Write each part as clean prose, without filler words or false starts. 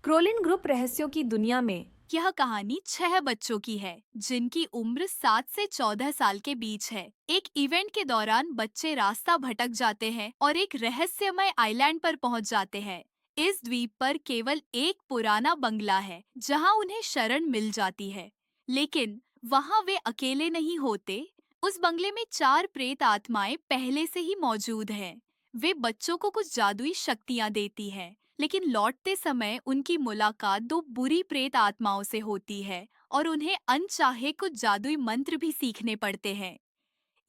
क्रोलिन group रहस्यों की दुनिया में। यह कहानी 6 बच्चों की है जिनकी उम्र 7 से 14 साल के बीच है। एक इवेंट के दौरान बच्चे रास्ता भटक जाते हैं और एक रहस्यमय आइलैंड पर पहुंच जाते हैं। इस द्वीप पर केवल एक पुराना बंगला है जहां उन्हें शरण मिल जाती है, लेकिन वहां वे अकेले नहीं होते। उस बंगले में 4 प्रेत आत्माएं पहले से ही मौजूद हैं। वे बच्चों को कुछ जादुई शक्तियां देती हैं, लेकिन लौटते समय उनकी मुलाकात दो बुरी प्रेत आत्माओं से होती है और उन्हें अनचाहे कुछ जादुई मंत्र भी सीखने पड़ते हैं।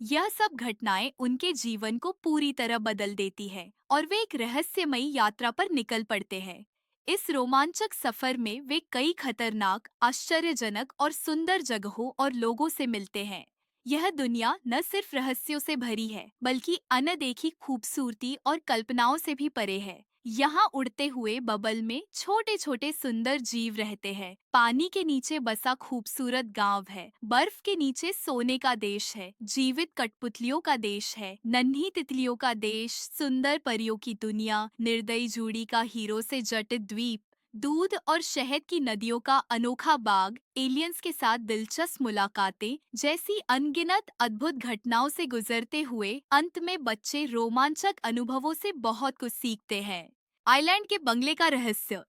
यह सब घटनाएं उनके जीवन को पूरी तरह बदल देती है और वे एक रहस्यमयी यात्रा पर निकल पड़ते हैं। इस रोमांचक सफर में वे कई खतरनाक, आश्चर्यजनक और सुंदर जगहों और लोगों से मिलते हैं। यह दुनिया न सिर्फ रहस्यों से भरी है, बल्कि अनदेखी खूबसूरती और कल्पनाओं से भी परे है। यहाँ उड़ते हुए बबल में छोटे छोटे सुंदर जीव रहते हैं। पानी के नीचे बसा खूबसूरत गांव है। बर्फ के नीचे सोने का देश है। जीवित कठपुतलियों का देश है। नन्ही तितलियों का देश, सुंदर परियों की दुनिया, निर्दयी जूड़ी का हीरो से जटित द्वीप, दूध और शहद की नदियों का अनोखा बाग, एलियंस के साथ दिलचस्प मुलाकातें जैसी अनगिनत अद्भुत घटनाओं से गुजरते हुए अंत में बच्चे रोमांचक अनुभवों से बहुत कुछ सीखते हैं। आइलैंड के बंगले का रहस्य।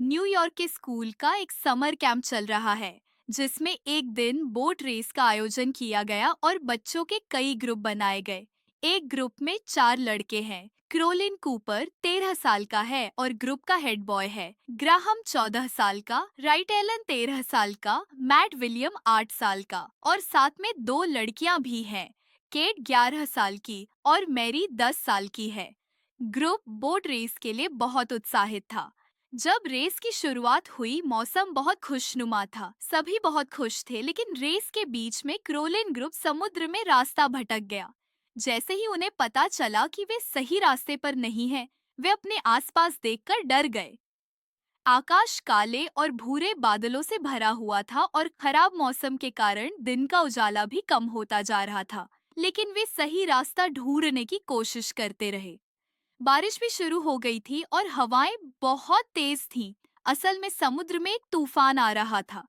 न्यूयॉर्क के स्कूल का एक समर कैंप चल रहा है जिसमें एक दिन बोट रेस का आयोजन किया गया और बच्चों के कई ग्रुप बनाए गए। एक ग्रुप में 4 लड़के हैं। क्रोलिन कूपर 13 साल का है और ग्रुप का हेड बॉय है। ग्राहम 14 साल का, राइट एलन 13 साल का, मैट विलियम 8 साल का और साथ में 2 लड़कियां भी हैं। केट 11 साल की और मैरी 10 साल की है। ग्रुप बोट रेस के लिए बहुत उत्साहित था। जब रेस की शुरुआत हुई मौसम बहुत खुशनुमा था। सभी बहुत खुश थे, लेकिन रेस के बीच में क्रोलिन ग्रुप समुद्र में रास्ता भटक गया। जैसे ही उन्हें पता चला कि वे सही रास्ते पर नहीं हैं, वे अपने आसपास देखकर डर गए। आकाश काले और भूरे बादलों से भरा हुआ था और खराब मौसम के कारण दिन का उजाला भी कम होता जा रहा था। लेकिन वे सही रास्ता ढूंढने की कोशिश करते रहे। बारिश भी शुरू हो गई थी और हवाएं बहुत तेज थीं। असल में समुद्र में एक तूफान आ रहा था।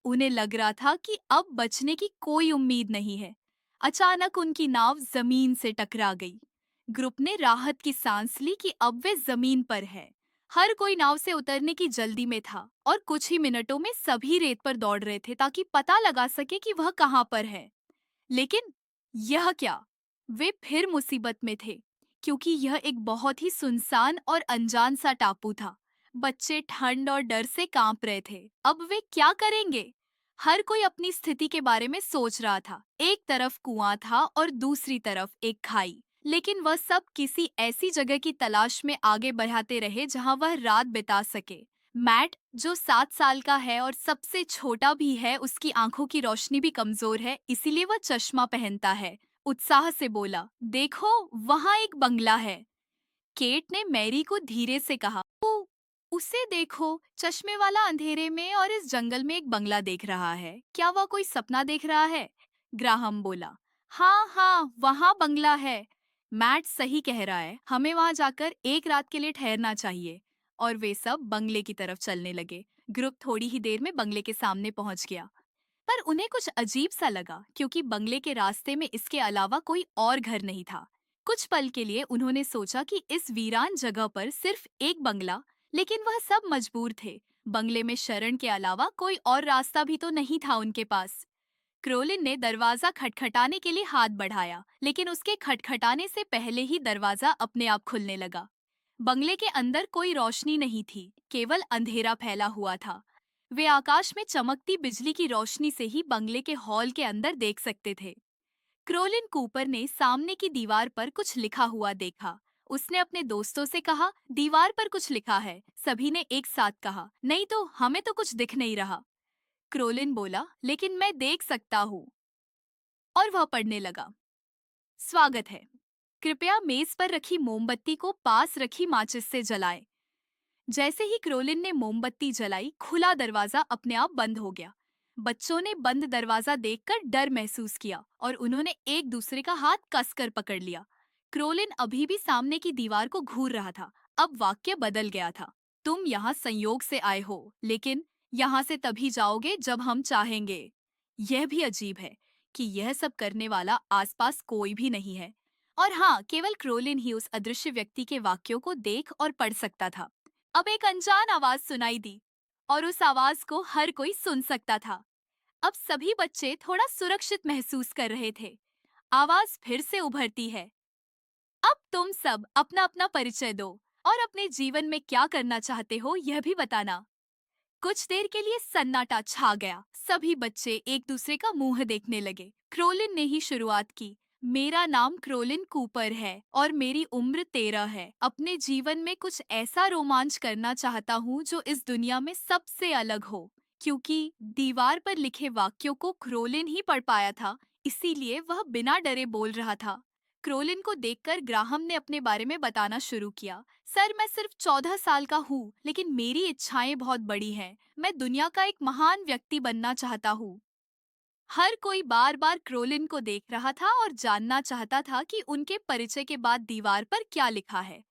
उन्हें लग रहा था कि अब बचने की कोई उम्मीद नहीं है। अचानक उनकी नाव जमीन से टकरा गई। ग्रुप ने राहत की सांस ली कि अब वे जमीन पर है। हर कोई नाव से उतरने की जल्दी में था और कुछ ही मिनटों में सभी रेत पर दौड़ रहे थे ताकि पता लगा सके कि वह कहाँ पर है। लेकिन यह क्या? वे फिर मुसीबत में थे, क्योंकि यह एक बहुत ही सुनसान और अनजान सा टापू था। बच्चे ठंड और डर से कांप रहे थे। अब वे क्या करेंगे? हर कोई अपनी स्थिति के बारे में सोच रहा था। एक तरफ कुआं था और दूसरी तरफ एक खाई। लेकिन वह सब किसी ऐसी जगह की तलाश में आगे बढ़ाते रहे जहां वह रात बिता सके। मैट, जो 7 साल का है और सबसे छोटा भी है, उसकी आंखों की रोशनी भी कमजोर है, इसीलिए वह चश्मा पहनता है। उत्साह से बोला, देखो, वहाँ एक बंगला है। केट ने मैरी को धीरे से कहा, उसे देखो, चश्मे वाला अंधेरे में और इस जंगल में एक बंगला देख रहा है। क्या वह कोई सपना देख रहा है? ग्राहम बोला, हाँ हाँ, वहाँ बंगला है। मैट सही कह रहा है, हमें वहाँ जाकर एक रात के लिए ठहरना चाहिए। और वे सब बंगले की तरफ चलने लगे। ग्रुप थोड़ी ही देर में बंगले के सामने पहुंच गया, पर उन्हें कुछ अजीब सा लगा क्योंकि बंगले के रास्ते में इसके अलावा कोई और घर नहीं था। कुछ पल के लिए उन्होंने सोचा कि इस वीरान जगह पर सिर्फ एक बंगला, लेकिन वह सब मजबूर थे। बंगले में शरण के अलावा कोई और रास्ता भी तो नहीं था उनके पास। क्रोलिन ने दरवाजा खटखटाने के लिए हाथ बढ़ाया, लेकिन उसके खटखटाने से पहले ही दरवाजा अपने आप खुलने लगा। बंगले के अंदर कोई रोशनी नहीं थी, केवल अंधेरा फैला हुआ था। वे आकाश में चमकती बिजली की रोशनी से ही बंगले के हॉल के अंदर देख सकते थे। क्रोलिन कूपर ने सामने की दीवार पर कुछ लिखा हुआ देखा। उसने अपने दोस्तों से कहा, दीवार पर कुछ लिखा है। सभी ने एक साथ कहा, नहीं तो हमें तो कुछ दिख नहीं रहा। क्रोलिन बोला, लेकिन मैं देख सकता हूँ। और वह पढ़ने लगा, स्वागत है, कृपया मेज पर रखी मोमबत्ती को पास रखी माचिस से जलाएं। जैसे ही क्रोलिन ने मोमबत्ती जलाई, खुला दरवाजा अपने आप बंद हो गया। बच्चों ने बंद दरवाजा देखकर डर महसूस किया और उन्होंने एक दूसरे का हाथ कसकर पकड़ लिया। क्रोलिन अभी भी सामने की दीवार को घूर रहा था। अब वाक्य बदल गया था। तुम यहाँ संयोग से आए हो, लेकिन यहाँ से तभी जाओगे जब हम चाहेंगे। यह भी अजीब है कि यह सब करने वाला आसपास कोई भी नहीं है। और हाँ, केवल क्रोलिन ही उस अदृश्य व्यक्ति के वाक्यों को देख और पढ़ सकता था। अब एक अनजान आवाज सुनाई दी और उस आवाज को हर कोई सुन सकता था। अब सभी बच्चे थोड़ा सुरक्षित महसूस कर रहे थे। आवाज फिर से उभरती है। अब तुम सब अपना अपना परिचय दो और अपने जीवन में क्या करना चाहते हो यह भी बताना। कुछ देर के लिए सन्नाटा छा गया। सभी बच्चे एक दूसरे का मुंह देखने लगे। क्रोलिन ने ही शुरुआत की। मेरा नाम क्रोलिन कूपर है और मेरी उम्र 13 है। अपने जीवन में कुछ ऐसा रोमांच करना चाहता हूँ जो इस दुनिया में सबसे अलग हो। क्योंकि दीवार पर लिखे वाक्यों को क्रोलिन ही पढ़ पाया था, इसीलिए वह बिना डरे बोल रहा था। क्रोलिन को देखकर ग्राहम ने अपने बारे में बताना शुरू किया। सर, मैं सिर्फ 14 साल का हूँ, लेकिन मेरी इच्छाएं बहुत बड़ी हैं। मैं दुनिया का एक महान व्यक्ति बनना चाहता हूँ। हर कोई बार बार क्रोलिन को देख रहा था और जानना चाहता था कि उनके परिचय के बाद दीवार पर क्या लिखा है।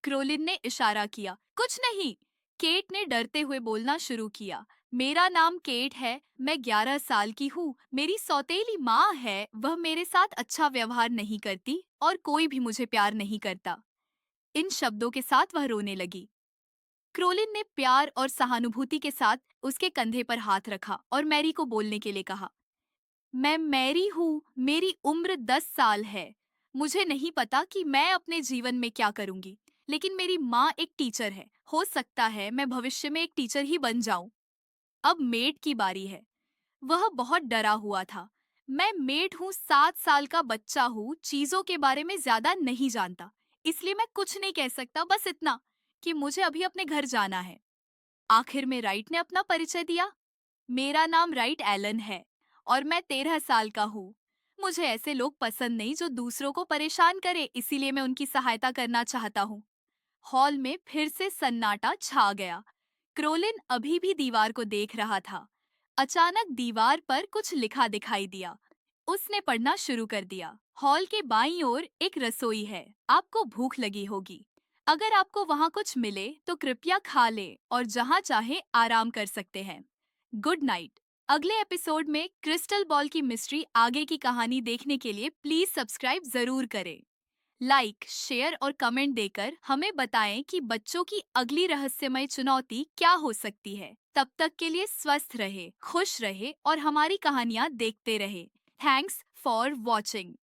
क्रोलिन ने इशारा किया। कुछ नहीं। केट ने डरते हुए बोलना शुरू किया। मेरा नाम केट है, मैं 11 साल की हूँ। मेरी सौतेली माँ है, वह मेरे साथ अच्छा व्यवहार नहीं करती और कोई भी मुझे प्यार नहीं करता। इन शब्दों के साथ वह रोने लगी। क्रोलिन ने प्यार और सहानुभूति के साथ उसके कंधे पर हाथ रखा और मैरी को बोलने के लिए कहा। मैं मैरी हूँ, मेरी उम्र 10 साल है। मुझे नहीं पता कि मैं अपने जीवन में क्या करूंगी, लेकिन मेरी माँ एक टीचर है। हो सकता है मैं भविष्य में एक टीचर ही बन जाऊं। अब मेड की बारी है। वह बहुत डरा हुआ था। मैं मेड हूँ, 7 साल का बच्चा हूँ, चीजों के बारे में ज्यादा नहीं जानता, इसलिए मैं कुछ नहीं कह सकता, बस इतना कि मुझे अभी अपने घर जाना है। आखिर में राइट ने अपना परिचय दिया। मेरा नाम राइट एलन है और मैं 13 साल का हूँ। मुझे ऐसे लोग पसंद नहीं जो दूसरों को परेशान करे, इसीलिए मैं उनकी सहायता करना चाहता हूँ। हॉल में फिर से सन्नाटा छा गया। क्रोलिन अभी भी दीवार को देख रहा था। अचानक दीवार पर कुछ लिखा दिखाई दिया। उसने पढ़ना शुरू कर दिया। हॉल के बाईं ओर एक रसोई है। आपको भूख लगी होगी। अगर आपको वहाँ कुछ मिले तो कृपया खा ले और जहाँ चाहे आराम कर सकते हैं। Good night. अगले एपिसोड में क्रिस्टल बॉल की मिस्ट्री आगे की कहानी देखने के लिए प्लीज सब्सक्राइब जरूर करें। लाइक, शेयर और कमेंट देकर हमें बताएं कि बच्चों की अगली रहस्यमय चुनौती क्या हो सकती है। तब तक के लिए स्वस्थ रहे, खुश रहे और हमारी कहानियाँ देखते रहे। Thanks for watching.